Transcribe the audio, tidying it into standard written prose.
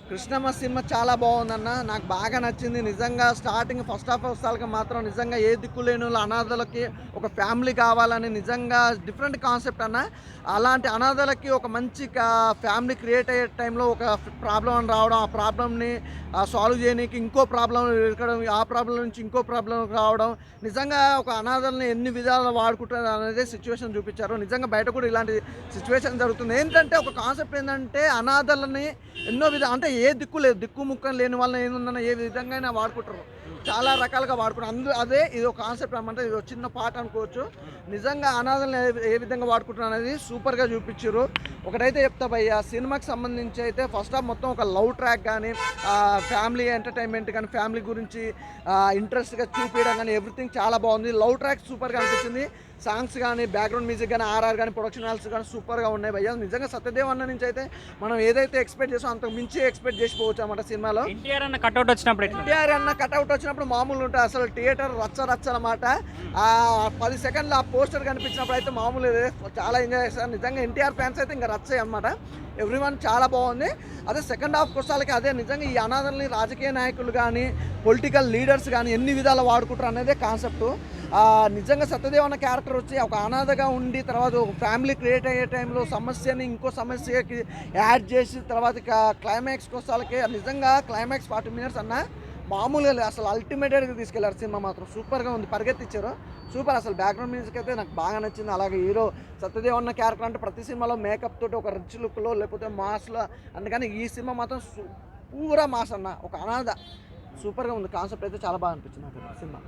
Krishnamma cinema చాలా బాగుందన్న. నాకు బాగా నచ్చింది. నిజంగా స్టార్టింగ్ ఫస్ట్ హాఫ్ వస్తాలకి మాత్రం నిజంగా ఏ దిక్కులేనోళ్ళు అనాథలకి ఒక ఫ్యామిలీ కావాలని నిజంగా డిఫరెంట్ కాన్సెప్ట్ అన్న. అలాంటి అనాథలకి ఒక మంచి ఫ్యామిలీ క్రియేట్ అయ్యే టైంలో ఒక ప్రాబ్లం అని రావడం, ఆ ప్రాబ్లమ్‌ని సాల్వ్ చేయనీకి ఇంకో ప్రాబ్లమ్ ఇరకడం, ఆ ప్రాబ్లమ్ నుంచి ఇంకో ప్రాబ్లమ్ రావడం. నిజంగా ఒక అనాథల్ని ఎన్ని విధాలుగా వాడుకుంటారు అనేది సిచ్యువేషన్ చూపించారు. నిజంగా బయట కూడా ఇలాంటి సిచ్యువేషన్ జరుగుతుంది. ఏంటంటే ఒక కాన్సెప్ట్ ఏందంటే అనాథలని ఎన్నో అంటే ఏ దిక్కు లేదు. దిక్కు ముక్కం లేని వాళ్ళని ఏముందన్నా ఏ విధంగా అయినా వాడుకుంటారు. చాలా రకాలుగా వాడుకుంటారు. అదే ఇది ఒక కాన్సెప్ట్ అనమాట. ఇది ఒక చిన్న పాట అనుకోవచ్చు. నిజంగా అనాథలను ఏ విధంగా వాడుకుంటున్నారు అనేది సూపర్‌గా చూపిచ్చిర్రు. ఒకటైతే చెప్తా భయ్యా, సినిమాకి సంబంధించి అయితే ఫస్ట్ హాఫ్ మొత్తం ఒక లవ్ ట్రాక్ గానీ, ఫ్యామిలీ ఎంటర్‌టైన్‌మెంట్ గానీ, ఫ్యామిలీ గురించి ఇంట్రెస్ట్‌గా చూపియడం గానీ ఎవ్రీథింగ్ చాలా బాగుంది. లవ్ ట్రాక్ సూపర్‌గా అనిపించింది. సాంగ్స్ కానీ, బ్యాక్‌గ్రౌండ్ మ్యూజిక్ కానీ, ఆర్ఆర్ కానీ, ప్రొడక్షన్ వాల్యూస్ కానీ సూపర్‌గా ఉన్నాయి భయ్యా. నిజంగా సత్యదేవ్ అన్న నుంచి అయితే మనం ఏదైతే ఎక్స్‌పెక్ట్ చేసామో అంతకు మించి ఎక్స్‌పెక్ట్ చేసిపోవచ్చు అన్నమాట సినిమాలో. ఎన్టీఆర్ అన్న కట్అవుట్ వచ్చినప్పుడు ఎట్లా? ఎన్టీఆర్ అన్న కటౌట్ వచ్చినప్పుడు మామూలుగా ఉంటుంది. అసలు థియేటర్ రచ్చ రచ్చ అనమాట. 10 సెకండ్లు ఆ పోస్టర్ కనిపించినప్పుడు అయితే మామూలు చాలా ఎంజాయ్ చేశారు. నిజంగా ఎన్టీఆర్ ఫ్యాన్స్ అయితే ఇంకా రచ్చే అనమాట. ఎవ్రీవన్ చాలా బాగుంది. అదే సెకండ్ హాఫ్కి వస్తాలకి అదే నిజంగా ఈ అనాథల్ని రాజకీయ నాయకులు కానీ, పొలిటికల్ లీడర్స్ కానీ ఎన్ని విధాలు వాడుకుంటారు అనేదే కాన్సెప్టు. నిజంగా సత్యదేవ్ అన్న క్యారెక్టర్ వచ్చి ఒక అనాథగా ఉండి తర్వాత ఒక ఫ్యామిలీ క్రియేట్ అయ్యే టైంలో సమస్యని ఇంకో సమస్యకి యాడ్ చేసి తర్వాత క్లైమాక్స్కి వస్తాలకి నిజంగా క్లైమాక్స్ 40 మినిట్స్ అన్న మామూలుగా లేదు. అసలు అల్టిమేటెడ్గా తీసుకెళ్లారు. సినిమా మాత్రం సూపర్గా ఉంది. పరిగెత్తిచ్చారు. సూపర్. అసలు బ్యాక్గ్రౌండ్ మ్యూజిక్ అయితే నాకు బాగా నచ్చింది. అలాగే హీరో సత్యదేవ్ అన్న క్యారెక్టర్ అంటే ప్రతి సినిమాలో మేకప్ తోటి ఒక రిచ్ లుక్లో లేకపోతే మాస్లో, అందుకని ఈ సినిమా మాత్రం పూరా మాస్ అన్న. ఒక అనాథ సూపర్గా ఉంది. కాన్సెప్ట్ అయితే చాలా బాగా అనిపించింది నాకు సినిమా.